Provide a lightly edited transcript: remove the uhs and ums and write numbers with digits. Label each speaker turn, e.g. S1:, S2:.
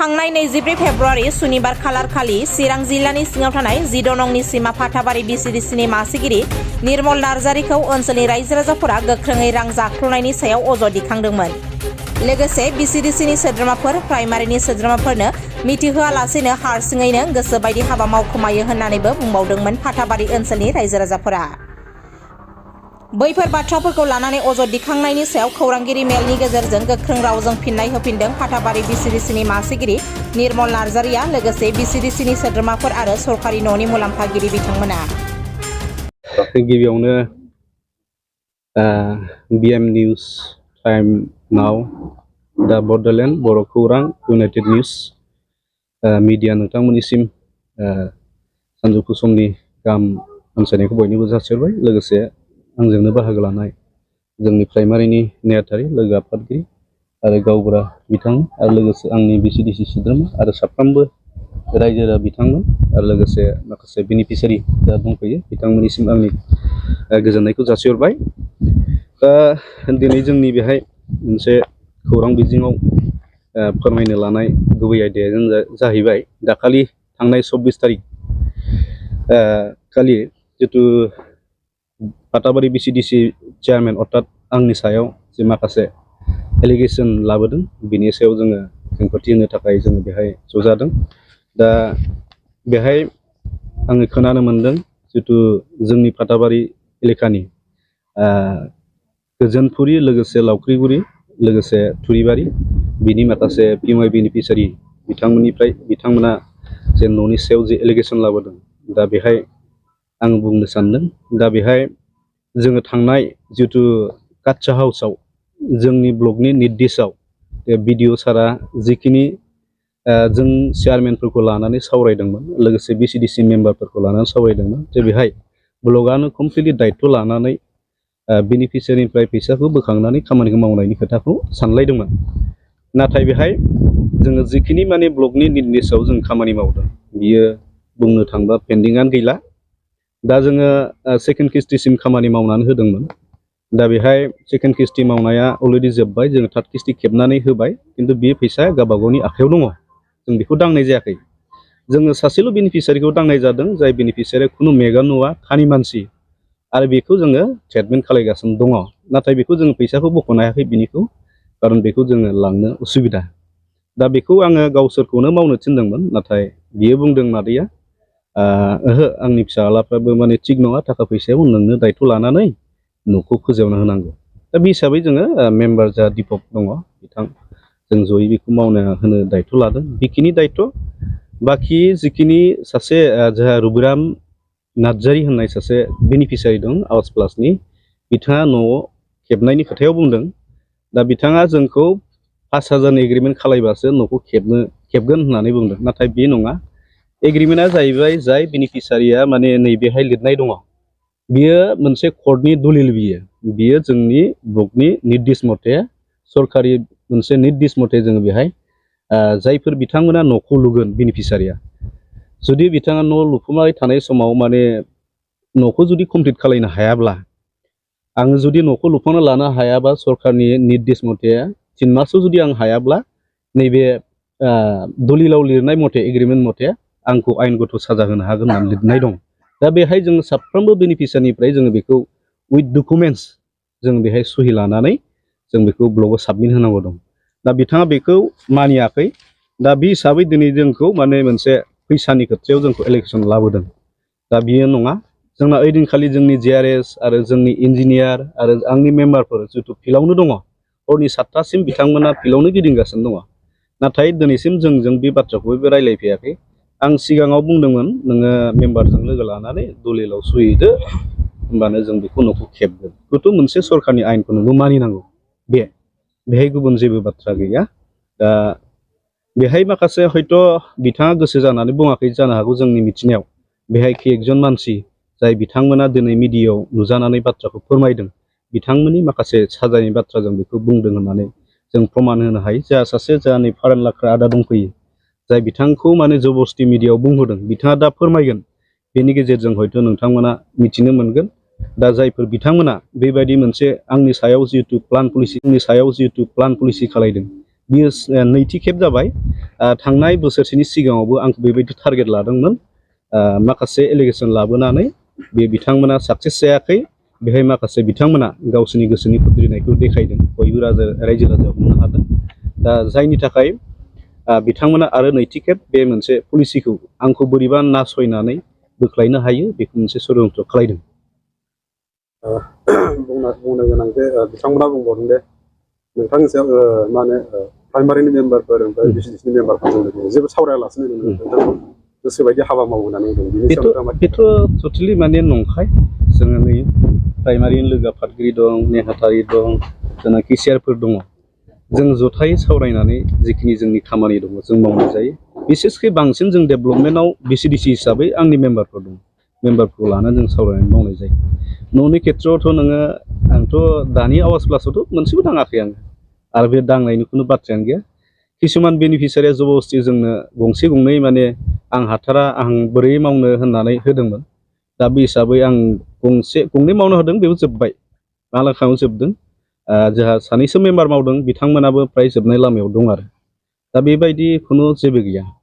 S1: थांनाय 24 फेब्रुवारि सुनिबार खालार खालि चिरां जिल्लानि सिङाव थानाय 14 नंनि सीमा फाथाबारि बिसिडिसिनि मासिगिरि निर्मल नार्जारिखौ ओनसोलनि रायजो राजाफोरा गोख्रोङै रां जाख्ल'नायनि सायाव अजद दिखांदोंमोन। लोगोसे बिसिडिसिनि सोद्रोमाफोर प्राइमारिनि सोद्रोमाफोरनो मिथिहोआलासेनो हारसिङैनो गोसो बायदि हाबा मावखोमायो होननानैबो बुंबावदोंमोन फाथाबारि ओनसोलनि रायजो राजाफोरा। बैफोर बाथ्राफोरखौ लानानै अजद दिखांनायनि सायाव खौरांगिरि मेलनि गेजेरजों गोख्रों रावजों फिन्नाय होफिनदों फाथाबारि बिसिडिसिनि मासिगिरि निर्मल नार्जारिया लोगोसे बिसिडिसिनि सोद्रोमाफोर आरो सरकारि न'नि मुलाम्फागिरि बिथांमोना।
S2: गिबियावनो बिएम निउज टाइम नाउ दा बडलेण्ड बर' खौरां इउनाइटेड निउज मिडिया नोंथांमोननिसिम सानजौफु समनि गाहाम हामलायनायखौ बयनोबो जासिहरबाय। लोगोसे आंजोंनो बाहागो लानाय जोंनि प्राइमारिनि नेहाथारि लोगो आफादगिरि आरो गावबुरा बिथां आरो लोगोसे आंनि बिसिडिसि सोद्रोमा आरो साफ्रोमबो रायजो राजा बिथांमोन आरो लोगोसे माखासे बेनिफिसियारि जा दंफैयो बिथांमोननिसिम आंनि गोजोननायखौ जासिहरबाय। दिनै जोंनि बेहाय मोनसे खौरां बिजोङाव फोरमायनो लानाय गुबै आयदायानो जाहैबाय दाखालि थांनाय 24 तारिख खालि जितु फाथाबारि बिसिडिसि चेयारमेन अर्थात आंनि सायाव जे माखासे एलिगेसन लाबोदों बिनि सायाव जोङो खेंफोरथि होनो थाखाय जोङो बेहाय ज' जादों। दा बेहाय आङो खोनानो मोनदों जितु जोंनि फाथाबारि एलेकानि गोजोनपुरि लोगोसे लावख्रिगुरि लोगोसे थुरिबारि बिनि माखासे पिएमआइ बेनिफिसियारि बिथांमोना जे न'नि सायाव जे एलिगेसन लाबोदों दा बेहाय आं बुंनो सानदों। दा बेहाय जोङो थांनाय जितु काटसा हाउसआव जोंनि ब्लकनि निर्देशआव बिडिअ सारा जिखिनि जों चेयारमेनफोरखौ लानानै सावरायदोंमोन लोगोसे बिसिडिसि मेम्बारफोरखौ लानानै सावरायदोंमोन जे बेहाय ब्लकआनो कमप्लिटलि दायित्व लानानै बेनिफिसियारिनिफ्राय फैसाखौ बोखांनानै खामानिखौ मावनायनि खोथाखौ सानलायदोंमोन। नाथाय बेहाय जोङो जिखिनि माने ब्लकनि निर्देशआव जों खामानि मावदों बियो बुंनो थांबा पेन्डिंआनो गैला। दा जोङो सेकेन्ड किस्तिसिम खामानि मावनानै होदोंमोन। दा बेहाय सेकेन्ड किस्ति मावनाया अलरेडि जोब्बाय, जोङो थार्ड किस्ति खेबनानै होबाय, खिन्थु बे फैसाया गावबा गावनि आखायाव दङ, जों बेखौ दांनाय जायाखै। जोङो सासेल' बेनिफिसियारिखौ दांनाय जादों जाय बेनिफिसियारिया खुनु मेगन नुवा खानि मानसि आरो बेखौ जोङो ट्रिटमेन्ट खालायगासिनो दङ। नाथाय बेखौ जोङो फैसाखौ बख'नो हायाखै बिनिखौ, खारन बेखौ जोङो लांनो उसुबिदा। दा बेखौ आङो गावसोरखौनो मावनो थिनदोंमोन, नाथाय बियो बुंदों मादैया ओहो आंनि फिसालाफ्राबो माने थिग नङा, थाखा फैसायाव नोंनो दायित्व लानानै न'खौ फोजौना होनांगौ। दा बे हिसाबै जोङो मेम्बार जा दिपक दङ बिथां जों जयै बेखौ मावनो होनो दायित्व लादों। बेखिनि दायित्व बाखि जिखिनि सासे जोंहा रुबिराम नार्जारि होननाय सासे बेनिफिसियारि दं आवास प्लासनि, बिथाङा न' खेबनायनि खोथायाव बुंदों। दा बिथाङा जोंखौ 5,000 एग्रिमेन्ट खालायबासो न'खौ खेबगोन होननानै बुंदों, नाथाय बे नङा। एग्रिमेन्टआ जाहैबाय जाय बेनिफिसियारिया माने नैबेहाय लिरनाय दङ बियो मोनसे कर्टनि दलिल, बियो जोंनि ब्लकनि निर्देश मथे सरकारि मोनसे निर्देश मथे जोङो बेहाय जायफोर बिथांमोना न'खौ लुगोन बेनिफिसियारिया, जुदि बिथाङा न' लुफुंबाय थानाय समाव माने न'खौ जुदि कमप्लिट खालायनो हायाब्ला, आङो जुदि न'खौ लुफुंना लानो हायाबा सरकारनि निर्देश मथे 3 मासाव जुदि आं हायाब्ला नैबे दलिलाव लिरनाय मथे एग्रिमेन्ट मथे आंखौ आयेनगत साजा होनो हागोन होननानै लिरनाय दं। दा बेहाय जोङो साफ्रोमबो बेनिफिसियारिनिफ्राय जोङो बेखौ उइथ डकुमेन्टस जों बेहाय सहि लानानै जों बेखौ ब्लकआव साबमिट होनांगौ दं। दा बिथाङा बेखौ मानियाखै। दा बे हिसाबै दिनै जोंखौ माने मोनसे फैसानि खोथायाव जोंखौ एलिगेसन लाबोदों। दा बियो नङा। जोंना ओइदिनखालि जोंनि जिआरएस आरो जोंनि इन्जिनियार आरो आंनि मेम्बारफोर जितु फिल्डआवनो दङ, हरनि 7थासिम बिथांमोना फिल्डआवनो गिदिंगासिनो दङ। नाथाय दिनैसिम जोंजों बे बाथ्राखौबो रायलायफैयाखै। आं सिगाङाव बुंदोंमोन नोङो मेम्बारजों लोगो लानानै दलिलाव सहिदो, होमबानो जों बेखौ न'खौ खेबगोन। बेथ' मोनसे सरकारनि आयेनखौ नोंबो मानिनांगौ, बेहाय गुबुन जेबो बाथ्रा गैया। दा बेहाय माखासे हयथ' बिथाङा गोसो जानानै बुङाखै जानो हागौ। जोंनि मिथिनायाव बेहाय एकजन मानसि जाय बिथांमोना दिनै मिडियायाव नुजानानै बाथ्राखौ फोरमायदों, बिथांमोननि माखासे साजायनाय बाथ्रा जों बेखौ बुंदों होननानै जों प्रमान होनो हायो। जोंहा सासे जोंहानि फारान लाख्रा आदा दंफैयो, जाय बिथांखौ माने जबरदस्ति मिडियायाव बुंहोदों, बिथाङा दा फोरमायगोन। बेनि गेजेरजों हयथ' नोंथांमोना मिथिनो मोनगोन। दा जायफोर बिथांमोना बेबायदि मोनसे आंनि सायाव जिहेतु प्लान पलिसि खालायदों, बियो नैथि खेब जाबाय थांनाय बोसोरसेनि सिगाङावबो आंखौ बेबायदि टारगेट लादोंमोन माखासे एलिगेसन लाबोनानै बे बिथांमोना साक्सेस जायाखै बेहाय माखासे बिथांमोना गावसोरनि गोसोनि खुद्रिनायखौ देखायदों बयबो रायजो राजाया हमनो हादों दा जायनि थाखाय बिथांमोना आरो नैथि खेब बे मोनसे पलिसिखौ आंखौ बोरैबा नासयनानै बोख्लायनो हायो बेखौ मोनसे षड्यन्त्र खालायदों
S3: बुंनो गोनां जे बिथांमोना बुंबावदों दे नोंथांनि सायाव मा होनो प्राइमारिनि मेम्बारफोर ओमफ्राय बिसिडिसिनि मेम्बारफोरजों जेबो सावरायालासिनो नोंथांखौ गोसोबायदि हाबा मावो होननानै बुंदों बिनि सायाव
S2: बेथ' टटेलि माने नंखाय जोङो नै प्राइमारिनि लोगो आफादगिरि दं नेहाथारि दं जोंना केसियारफोर दङ जों जथायै सावरायनानै जिखिनि जोंनि खामानि दङ जों मावनाय जायो बिसेसकै बांसिन जों डेभेलपमेन्टआव बिसिडिसि हिसाबै आंनि मेम्बारफोर दं मेम्बारफोरखौ लानानै जों सावरायनानै मावनाय जायो न'नि खेथ्रआवथ' नोङो आंथ' दानि आवाज प्लासावथ' मोनसेबो दाङाखै आङो आरो बे दांनायनि खुनु बाथ्रायानो गैया किसुमान बेनिफिसियारिया जबरदस्ति जोंनो गंसे गंनै माने आं हाथारा आं बोरै मावनो होननानै होदोंमोन दा बे हिसाबै आं गंनै मावनो होदों बेबो जोब्बाय मालाखाङाव जोबदों जोंहा सानैसो मेम्बार मावदों बिथांमोनाबो फ्राय जोबनाय लामायाव दं आरो दा बेबायदि खुनु जेबो गैया